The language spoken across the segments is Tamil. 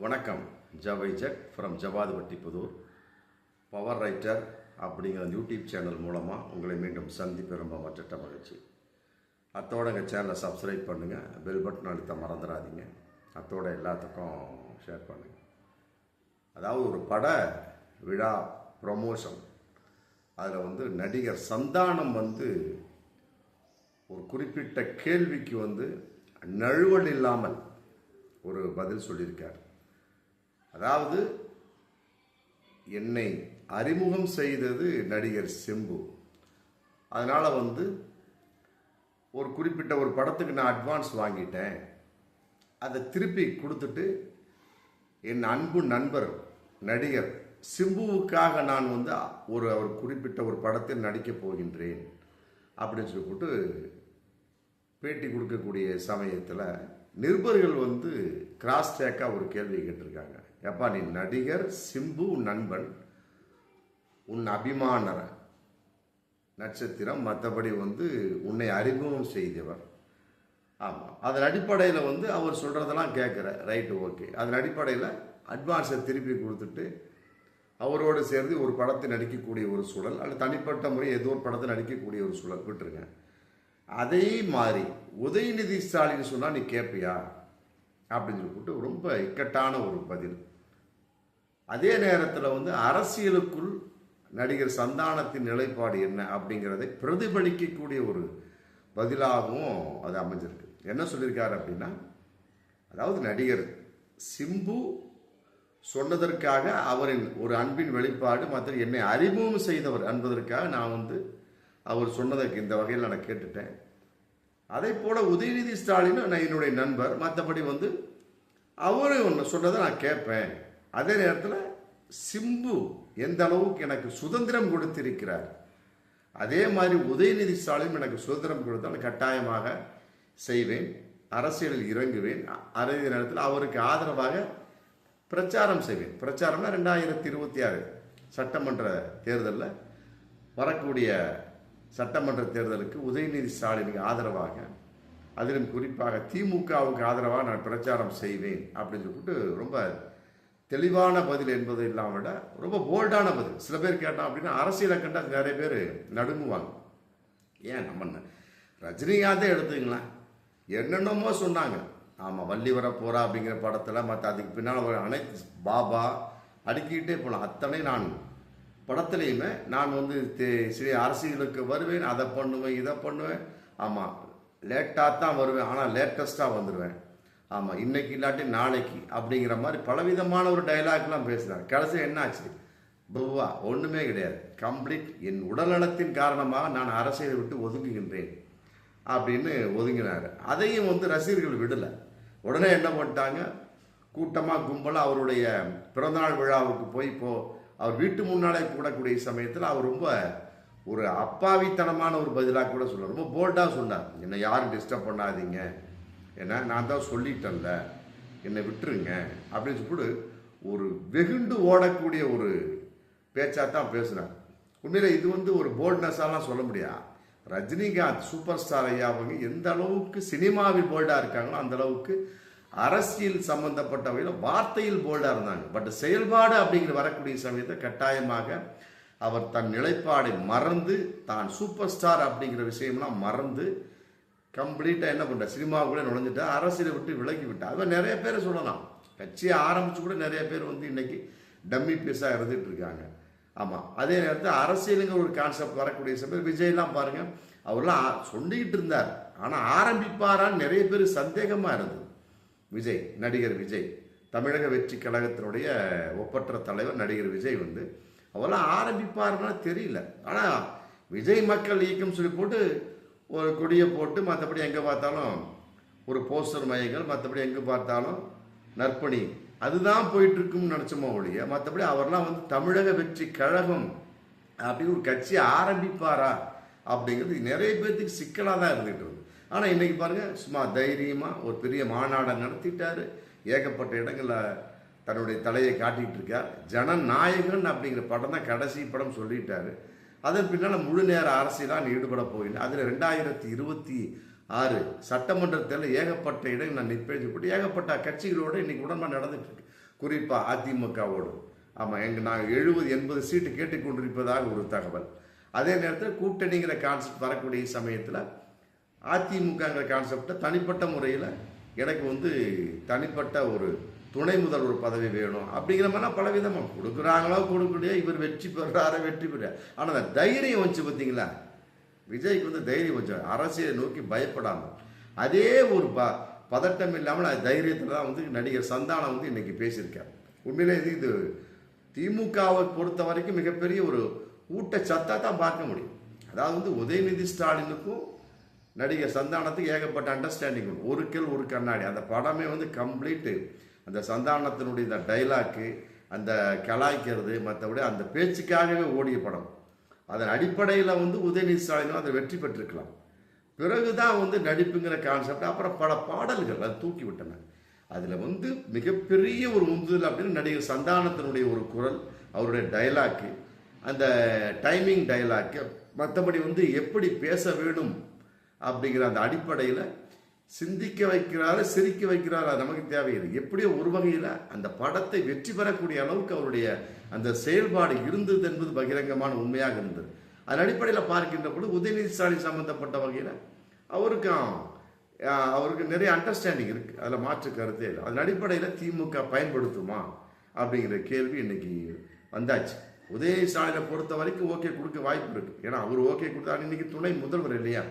வணக்கம். ஜவைஜெட் from Javadupatti Pudur. Power writer அப்படிங்கிற யூடியூப் சேனல் மூலமாக உங்களை மீண்டும் சந்திப்பு ரொம்ப மற்ற மகிழ்ச்சி. அத்தோட எங்கள் சேனலை சப்ஸ்கிரைப் பண்ணுங்கள், பெல் பட்டன் அழுத்த மறந்துடாதீங்க. அத்தோட எல்லாத்துக்கும் ஷேர் பண்ணுங்கள். அதாவது ஒரு பட விழா ப்ரமோஷன், அதில் நடிகர் சந்தானம் ஒரு குறிப்பிட்ட கேள்விக்கு நழுவல் இல்லாமல் ஒரு பதில் சொல்லியிருக்கார். அதாவது என்னை அறிமுகம் செய்தது நடிகர் சிம்பு. அதனால் ஒரு குறிப்பிட்ட ஒரு படத்துக்கு நான் அட்வான்ஸ் வாங்கிட்டேன், அதை திருப்பி கொடுத்துட்டு என் அன்பு நண்பர் நடிகர் சிம்புவுக்காக நான் அவர் குறிப்பிட்ட ஒரு படத்தில் நடிக்கப் போகின்றேன் அப்படின்னு சொல்லிவிட்டு பேட்டி கொடுக்கக்கூடிய சமயத்தில் நிருபர்கள் கிராஸ் டேக்காக ஒரு கேள்வி கேட்டிருக்காங்க. எப்பா, நீ நடிகர் சிம்பு உன் நண்பன், உன் அபிமான நட்சத்திரம், மற்றபடி உன்னை அறிமுகம் செய்தவர். ஆமாம், அதன் அடிப்படையில் அவர் சொல்கிறதெல்லாம் கேட்குற ரைட்டு, ஓகே. அதன் அடிப்படையில் அட்வான்ஸை திருப்பி கொடுத்துட்டு அவரோடு சேர்ந்து ஒரு படத்தை நடிக்கக்கூடிய ஒரு சூழல், அல்லது தனிப்பட்ட முறை ஏதோ ஒரு படத்தை நடிக்கக்கூடிய ஒரு சூழல் விட்டுருங்க. அதே மாதிரி உதயநிதி ஸ்டாலின் சொன்னால் நீ கேட்பியா அப்படின்னு சொல்லிட்டு ரொம்ப இக்கட்டான ஒரு பதில். அதே நேரத்தில் அரசியலுக்குள் நடிகர் சந்தானத்தின் நிலைப்பாடு என்ன அப்படிங்கிறதை பிரதிபலிக்கக்கூடிய ஒரு பதிலாகவும் அது அமைஞ்சிருக்கு. என்ன சொல்லியிருக்காரு அப்படின்னா, அதாவது நடிகர் சிம்பு சொன்னதற்காக அவரின் ஒரு அன்பின் வெளிப்பாடு, மற்ற என்னை அறிமுகம் செய்தவர் என்பதற்காக நான் அவர் சொன்னதற்கு இந்த வகையில் நான் கேட்டுட்டேன். அதே போல உதயநிதி ஸ்டாலின் நான் என்னுடைய நண்பர், மற்றபடி அவரு சொன்னதை நான் கேட்பேன். அதே நேரத்தில் சிம்பு எந்த அளவுக்கு எனக்கு சுதந்திரம் கொடுத்திருக்கிறார், அதே மாதிரி உதயநிதி ஸ்டாலின் எனக்கு சுதந்திரம் கொடுத்தாலும் கட்டாயமாக செய்வேன், அரசியலில் இறங்குவேன். அதே நேரத்தில் அவருக்கு ஆதரவாக பிரச்சாரம் செய்வேன். பிரச்சாரம்னா 2026 சட்டமன்ற தேர்தலில், வரக்கூடிய சட்டமன்ற தேர்தலுக்கு உதயநிதி ஸ்டாலினுக்கு ஆதரவாக, அதிலும் குறிப்பாக திமுகவுக்கு ஆதரவாக நான் பிரச்சாரம் செய்வேன் அப்படின்னு சொல்லிட்டு ரொம்ப தெளிவான பதில் என்பது இல்லாமல் விட ரொம்ப போல்டான பதில். சில பேர் கேட்டோம் அப்படின்னா அரசியலை கண்டால் நிறைய பேர் நடுங்குவாங்க. ஏன் நம்ம ரஜினிகாந்தே எடுத்துக்கலாம், என்னென்னமோ சொன்னாங்க. ஆமாம், வள்ளி வர போறா அப்படிங்கிற படத்தில், மற்ற அதுக்கு பின்னால் ஒரு அனைத்து பாபா அடுக்கிக்கிட்டே போகலாம். அத்தனை நான் படத்துலையுமே நான் சரி அரசியலுக்கு வருவேன், அதை பண்ணுவேன், இதை பண்ணுவேன். ஆமாம், லேட்டாக தான் வருவேன், ஆனால் லேட்டஸ்ட்டாக வந்துடுவேன். ஆமாம், இன்னைக்கு இல்லாட்டி நாளைக்கு அப்படிங்கிற மாதிரி பலவிதமான ஒரு டைலாக்லாம் பேசுகிறார். கடைசி என்ன ஆச்சு? புவா ஒன்றுமே கிடையாது, கம்ப்ளீட் என் உடல்நலத்தின் காரணமாக நான் அரசியலை விட்டு ஒதுங்குகின்றேன் அப்படின்னு ஒதுங்கினார். அதையும் ரசிகர்கள் விடலை. உடனே என்ன பண்ணிட்டாங்க, கூட்டமாக கும்பலாக அவருடைய பிறந்தநாள் விழாவுக்கு போய் அவர் வீட்டு முன்னாலே கூடக்கூடிய சமயத்தில் அவர் ரொம்ப ஒரு அப்பாவித்தனமான ஒரு பதிலாக கூட சொன்னார். ரொம்ப போல்டாக சொன்னார், என்னை யாரும் டிஸ்டர்ப் பண்ணாதீங்க, ஏன்னா நான் தான் சொல்லிட்டேன்ல, என்னை விட்டுருங்க அப்படின்னு சொல்லிட்டு ஒரு வெகுண்டு ஓடக்கூடிய ஒரு பேச்சாக தான் பேசுனார். உண்மையில இது ஒரு போல்ட்னஸாலாம் சொல்ல முடியாது. ரஜினிகாந்த் சூப்பர் ஸ்டார் ஐயா அவங்க எந்த அளவுக்கு சினிமாவில் போல்டாக இருக்காங்களோ அந்த அளவுக்கு அரசியல் சம்பந்தப்பட்ட வகையில் வார்த்தையில் போல்டாக இருந்தாங்க. பட் செயல்பாடு அப்படிங்கிற வரக்கூடிய சமயத்தை கட்டாயமாக அவர் தன் நிலைப்பாடை மறந்து, தான் சூப்பர் ஸ்டார் அப்படிங்கிற விஷயம்லாம் மறந்து கம்ப்ளீட்டாக என்ன பண்ணுற சினிமாவுக்குள்ளே நுழைஞ்சிட்டா, அரசியலை விட்டு விலகி விட்டா. அது நிறைய பேர் சொல்லலாம், கட்சியை ஆரம்பித்து கூட நிறைய பேர் இன்னைக்கு டம்மி பீஸாக இருந்துகிட்டு இருக்காங்க. ஆமாம், அதே நேரத்தில் அரசியலுங்கிற ஒரு கான்செப்ட் வரக்கூடிய சமயம் விஜய்லாம் பாருங்கள், அவர்லாம் சொல்லிக்கிட்டு இருந்தார், ஆனால் ஆரம்பிப்பாரான்னு நிறைய பேர் சந்தேகமாக இருந்தது. விஜய், நடிகர் விஜய், தமிழக வெற்றி கழகத்தினுடைய ஒப்பற்ற தலைவர் நடிகர் விஜய் அவெல்லாம் ஆரம்பிப்பாருன்னா தெரியல. ஆனால் விஜய் மக்கள் இயக்கம் சொல்லி போட்டு ஒரு கொடியை போட்டு, மற்றபடி எங்கே பார்த்தாலும் ஒரு போஸ்டர் மையங்கள், மற்றபடி எங்கே பார்த்தாலும் நற்பணி, அதுதான் போயிட்டு இருக்கும்னு நினச்சோமோ ஒழிய, மற்றபடி அவர்லாம் தமிழக வெற்றி கழகம் அப்படின்னு ஒரு கட்சியை ஆரம்பிப்பாரா அப்படிங்கிறது நிறைய பேர்த்துக்கு சிக்கலாக தான் இருந்துகிட்டு இருக்கு. ஆனால் இன்றைக்கி பாருங்கள், சும்மா தைரியமாக ஒரு பெரிய மாநாடை நடத்திட்டார், ஏகப்பட்ட இடங்களில் தன்னுடைய தலையை காட்டிகிட்டு இருக்கார். ஜனநாயகன் அப்படிங்கிற படம் தான் கடைசி படம் சொல்லிட்டாரு. அதன் பின்னால் முழு நேர அரசியலாக ஈடுபட போகிறேன். அதில் 2026 சட்டமன்ற தேர்தல் ஏகப்பட்ட இடம் நான் நிற்பேன்னு சொல்லிட்டு ஏகப்பட்ட கட்சிகளோடு இன்றைக்கி உடன்பாடு நடந்துட்டு இருக்கு. குறிப்பாக அதிமுகவோடு. ஆமாம், நாங்கள் 70-80 சீட்டு கேட்டுக்கொண்டிருப்பதாக ஒரு தகவல். அதே நேரத்தில் கூட்டணிங்கிற கான்செப்ட் வரக்கூடிய சமயத்தில் அதிமுகங்கிற கான்செப்டை தனிப்பட்ட முறையில் எனக்கு வந்து தனிப்பட்ட ஒரு துணை முதல்வர் பதவி வேணும் அப்படிங்கிற மாதிரிலாம் பல விதமாக கொடுக்குறாங்களோ கொடுக்கலையோ, இவர் வெற்றி பெறாரோ வெற்றி பெறார். ஆனால் அந்த தைரியம் வந்துச்சு பார்த்தீங்களா, விஜய்க்கு வந்து தைரியம் வச்சு அரசியலை நோக்கி பயப்படாமல் அதே ஒரு பதட்டம் இல்லாமல் அது தைரியத்தில் தான் வந்து நடிகர் சந்தானம் வந்து இன்னைக்கு பேசியிருக்கார். உண்மையிலே இது திமுகவை பொறுத்த வரைக்கும் மிகப்பெரிய ஒரு ஊட்டச்சத்தாக தான் பார்க்க முடியும். அதாவது வந்து உதயநிதி ஸ்டாலினுக்கும் நடிகர் சந்தானத்துக்கு ஏகப்பட்ட அண்டர்ஸ்டாண்டிங் உண்டு. ஒரு கல் ஒரு கண்ணாடி அந்த படமே வந்து கம்ப்ளீட்டு அந்த சந்தானத்தினுடைய இந்த டைலாக்கு, அந்த கலாய்க்கிறது, மற்றபடி அந்த பேச்சுக்காகவே ஓடிய படம். அதன் அடிப்படையில் வந்து உதயநிதி ஸ்டாலினும் அதை வெற்றி பெற்றிருக்கலாம். பிறகுதான் வந்து நடிப்புங்கிற கான்செப்ட், அப்புறம் பல பாடல்கள் அதை தூக்கி விட்டன. அதில் வந்து மிகப்பெரிய ஒரு உந்துதல் அப்படின்னு நடிகர் சந்தானத்தினுடைய ஒரு குரல், அவருடைய டைலாக்கு, அந்த டைமிங் டைலாக்கு, மற்றபடி வந்து எப்படி பேச வேணும் அப்படிங்கிற அந்த அடிப்படையில் சிந்திக்க வைக்கிறாரு, சிரிக்க வைக்கிறாரு, அது நமக்கு தேவையில்லை. எப்படியோ ஒரு வகையில் அந்த படத்தை வெற்றி பெறக்கூடிய அளவுக்கு அவருடைய அந்த செயல்பாடு இருந்தது என்பது பகிரங்கமான உண்மையாக இருந்தது. அதன் அடிப்படையில் பார்க்கின்ற பொழுது உதயநிதி ஸ்டாலின் சம்பந்தப்பட்ட வகையில் அவருக்கு நிறைய அண்டர்ஸ்டாண்டிங் இருக்குது, அதில் மாற்று கருத்தே இல்லை. அதன் அடிப்படையில் திமுக பயன்படுத்துமா அப்படிங்கிற கேள்வி இன்னைக்கு வந்தாச்சு. உதயநிதி ஸ்டாலினை பொறுத்த வரைக்கும் ஓகே கொடுக்க வாய்ப்பு இருக்குது. ஏன்னா அவர் ஓகே கொடுத்தா இன்னைக்கு துணை முதல்வர் இல்லையா.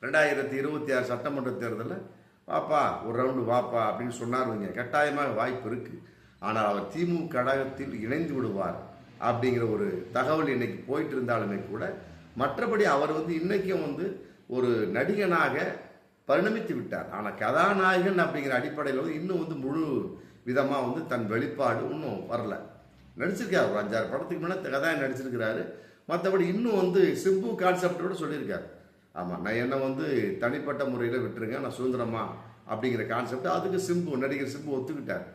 2026 சட்டமன்ற தேர்தலில் வாப்பா ஒரு ரவுண்டு வாப்பா அப்படின்னு சொன்னார், கட்டாயமாக வாய்ப்பு இருக்குது. ஆனால் அவர் திமுக கழகத்தில் இணைந்து விடுவார் அப்படிங்கிற ஒரு தகவல் இன்னைக்கு போயிட்டு இருந்தாலுமே கூட, மற்றபடி அவர் வந்து இன்னைக்கும் வந்து ஒரு நடிகனாக பரிணமித்து விட்டார். ஆனால் கதாநாயகன் அப்படிங்கிற அடிப்படையில் வந்து இன்னும் வந்து முழு விதமாக வந்து தன் வெளிப்பாடு இன்னும் வரல. நடிச்சிருக்காரு, ஒரு 5-6 படத்துக்கு முன்னாடி கதாநாயகன் நடிச்சிருக்கிறாரு. மற்றபடி இன்னும் வந்து சிம்பு கான்செப்டோட சொல்லியிருக்காரு. ஆமாம், நான் என்ன வந்து தனிப்பட்ட முறையில் விட்டுருங்க, நான் சுதந்திரமா அப்படிங்கிற கான்செப்ட், அதுக்கு நடிகர் சிம்பு ஒத்துக்கிட்டார்.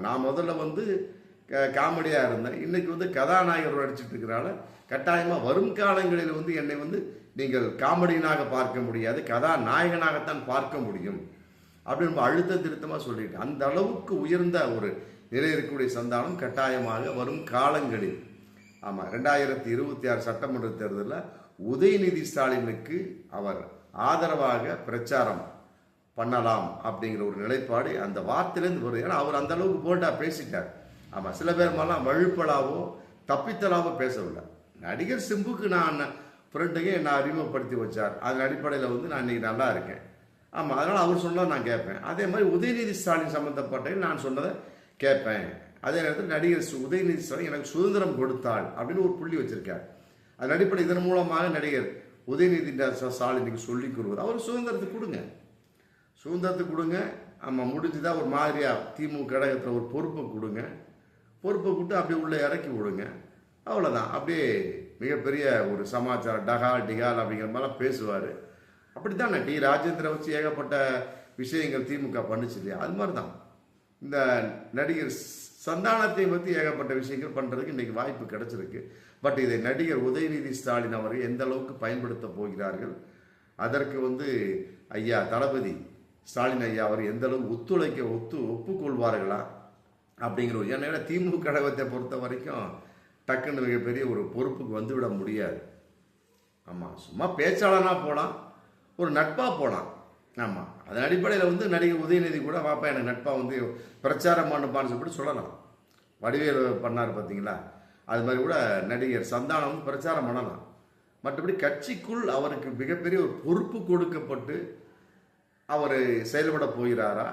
நான் முதல்ல வந்து காமெடியாக இருந்தேன், இன்னைக்கு வந்து கதாநாயகர் நடிச்சிட்டு இருக்கிறனால கட்டாயமாக வரும் காலங்களில் வந்து என்னை வந்து நீங்கள் காமெடியனாக பார்க்க முடியாது, கதாநாயகனாகத்தான் பார்க்க முடியும் அப்படின்னு அழுத்த திருத்தமாக சொல்லிட்டு, அந்த அளவுக்கு உயர்ந்த ஒரு நிலை இருக்கக்கூடிய சந்தானம் கட்டாயமாக வரும் காலங்களில், ஆமாம் 2026 சட்டமன்ற தேர்தலில் உதயநிதி ஸ்டாலினுக்கு அவர் ஆதரவாக பிரச்சாரம் பண்ணலாம் அப்படிங்கிற ஒரு நிலைப்பாடு அந்த வார்த்தையிலேருந்து வருது. ஏன்னா அவர் அந்த அளவுக்கு போல்டாக பேசிட்டார். ஆமாம், சில பேர் மாதிரிலாம் வழுப்பலாவோ தப்பித்தலாவோ பேசவில்லை. நடிகர் சிம்புக்கு நான் ஃப்ரெண்டுங்க என்னை அறிமுகப்படுத்தி வச்சார், அதன் அடிப்படையில் வந்து நான் இன்னைக்கு நல்லா இருக்கேன். ஆமாம், அதனால் அவர் சொன்னதை நான் கேட்பேன். அதே மாதிரி உதயநிதி ஸ்டாலின் சம்மந்தப்பட்ட நான் சொன்னதை கேட்பேன். அதே நேரத்தில் நடிகர் உதயநிதி ஸ்டாலின் எனக்கு சுதந்திரம் கொடுத்தாள் அப்படின்னு ஒரு புள்ளி வச்சிருக்கார். அதன் அடிப்படை இதன் மூலமாக நடிகர் உதயநிதி ஸ்டாலினுக்கு சொல்லிக் கூறுவது, அவர் சுதந்திரத்துக்கு கொடுங்க. ஆமாம், முடிஞ்சுதான் ஒரு மாதிரியா திமுக கழகத்தில் ஒரு பொறுப்பை கொடுங்க, பொறுப்பை கொடுத்து அப்படியே உள்ளே இறக்கி விடுங்க, அவ்வளோதான். அப்படியே மிகப்பெரிய ஒரு சமாச்சாரம் டிகால் அப்படிங்கிற மாதிரிலாம் பேசுவார். அப்படித்தான் டி ராஜேந்திர வச்சு ஏகப்பட்ட விஷயங்கள் திமுக பண்ணுச்சு இல்லையா, அது மாதிரி தான் இந்த நடிகர் சந்தானத்தை பற்றி ஏகப்பட்ட விஷயங்கள் பண்ணுறதுக்கு இன்றைக்கி வாய்ப்பு கிடைச்சிருக்கு. பட் இதை நடிகர் உதயநிதி ஸ்டாலின் அவர்கள் எந்த அளவுக்கு பயன்படுத்த போகிறார்கள், அதற்கு வந்து ஐயா தளபதி ஸ்டாலின் ஐயா அவர் எந்த அளவுக்கு ஒப்புக்கொள்வார்களா அப்படிங்கிற, ஏன்னா திமுக கழகத்தை பொறுத்த வரைக்கும் டக்குன்னு மிகப்பெரிய ஒரு பொறுப்புக்கு வந்துவிட முடியாது. ஆமாம், சும்மா பேச்சாளனாக போகலாம், ஒரு நட்பாக போகலாம். ஆமாம், அதன் அடிப்படையில் வந்து நடிகர் உதயநிதி கூட வாப்பா எனக்கு நட்பாக வந்து பிரச்சாரம் பண்ணுப்பான்னு சொல்லிட்டு சொல்லலாம். வடிவேல் பண்ணார் பார்த்தீங்களா, அது மாதிரி கூட நடிகர் சந்தானம் வந்து பிரச்சாரம் பண்ணலாம். மற்றபடி கட்சிக்குள் அவருக்கு மிகப்பெரிய ஒரு பொறுப்பு கொடுக்கப்பட்டு அவர் செயல்பட போகிறாரா,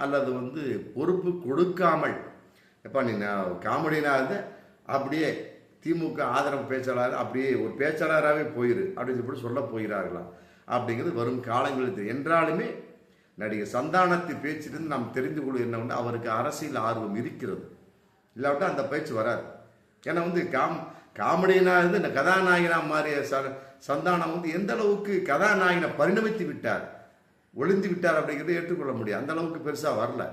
அல்லது வந்து பொறுப்பு கொடுக்காமல் எப்பா நீ காமெடினா இருந்து அப்படியே திமுக ஆதரவு பேச்சாளர் அப்படியே ஒரு பேச்சாளராகவே போயிரு அப்படின்னு சொல்லிட்டு சொல்ல போகிறார்களா அப்படிங்கிறது வரும் காலங்களில் என்றாலுமே நடிகர் சந்தானத்தை பேச்சிலிருந்து நாம் தெரிந்து கொள்வது என்ன, அவருக்கு அரசியல் ஆர்வம் இருக்கிறது. இல்லாவிட்டால் அந்த பேச்சு வராது. ஏன்னா வந்து காமெடினா இருந்து இந்த கதாநாயகனா மாறிய சந்தானம் வந்து எந்த அளவுக்கு கதாநாயகனை பரிணமித்து விட்டார், ஒளிந்து விட்டார் அப்படிங்கிறத ஏற்றுக்கொள்ள முடியாது. அந்த அளவுக்கு பெருசாக வரல.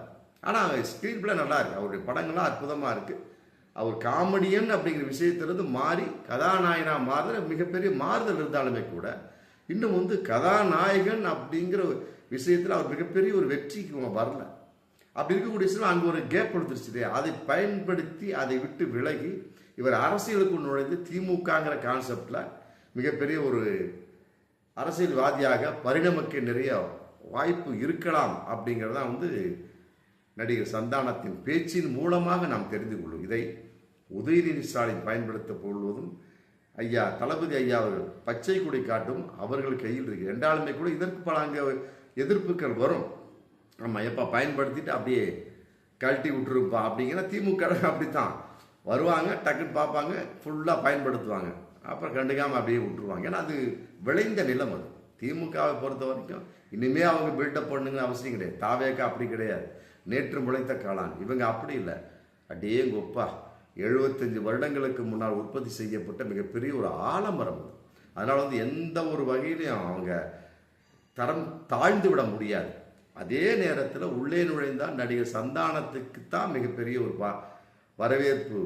ஆனால் ஸ்க்ரீன் பிளே நல்லா இருக்கு, அவருடைய படங்கள்லாம் அற்புதமாக இருக்கு. அவர் காமெடியன் அப்படிங்கிற விஷயத்திலிருந்து மாறி கதாநாயகனா மாறுற மிகப்பெரிய மாறுதல் இருந்தாலுமே கூட இன்னும் வந்து கதாநாயகன் அப்படிங்கிற விஷயத்தில் அவர் மிகப்பெரிய ஒரு வெற்றிக்கு வரல. அப்படி இருக்கக்கூடிய விஷயம் அங்கே ஒரு கேப் கொடுத்துருச்சு. அதை பயன்படுத்தி அதை விட்டு விலகி இவர் அரசியலுக்கு நுழைந்து திமுகங்கிற கான்செப்டில் மிகப்பெரிய ஒரு அரசியல்வாதியாக பரிணமிக்க நிறைய வாய்ப்பு இருக்கலாம் அப்படிங்கிறதான் நடிகர் சந்தானத்தின் பேச்சின் மூலமாக நாம் தெரிந்து கொள்ளும். இதை உதயநிதி ஸ்டாலின் பயன்படுத்த போடுவதும் ஐயா தளபதி ஐயா அவர்கள் பச்சை கொடி காட்டும் அவர்கள் கையில் இருக்கு. ரெண்டாலுமே கூட இதற்கு பல அங்கே எதிர்ப்புகள் வரும். ஆமாம், எப்போ பயன்படுத்திட்டு அப்படியே கழட்டி விட்டுருப்பா அப்படிங்கிற திமுக அப்படித்தான் வருவாங்க, டக்குன்னு பார்ப்பாங்க, ஃபுல்லாக பயன்படுத்துவாங்க, அப்புறம் கண்டுக்காமல் அப்படியே விட்டுருவாங்க. ஏன்னா அது விளைந்த நிலம். அது திமுகவை பொறுத்த வரைக்கும் இனிமே அவங்க பில்டப் பண்ணுங்கன்னு அவசியம் கிடையாது. தாவேக்கா அப்படி கிடையாது, நேற்று முளைத்த காளான். இவங்க அப்படி இல்லை. அப்படியே கொப்பா 75 வருடங்களுக்கு முன்னால் உற்பத்தி செய்யப்பட்ட மிகப்பெரிய ஒரு ஆலமரம் அது. அதனால் எந்த ஒரு வகையிலையும் அவங்க தரம் தாழ்ந்து விட முடியாது. அதே நேரத்தில் உள்ளே நுழைந்தால் நடிகர் சந்தானத்துக்கு தான் மிகப்பெரிய ஒரு வரவேற்பு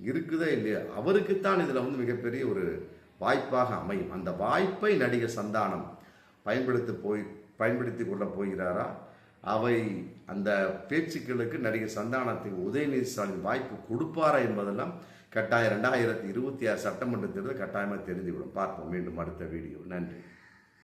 இருக்குதா இல்லையா, அவருக்குத்தான் இதில் மிகப்பெரிய ஒரு வாய்ப்பாக அமையும். அந்த வாய்ப்பை நடிகர் சந்தானம் பயன்படுத்தி கொள்ள போகிறாரா? அவை அந்த பேச்சுக்களுக்கு நடிகர் சந்தானத்துக்கு உதயநிதி ஸ்டாலின் வாய்ப்பு கொடுப்பாரா என்பதெல்லாம் கட்டாயம் 2026 சட்டமன்ற தேர்தல் கட்டாயமாக தெரிந்துவிடும். பார்ப்போம் மீண்டும் அடுத்த வீடியோ. நன்றி.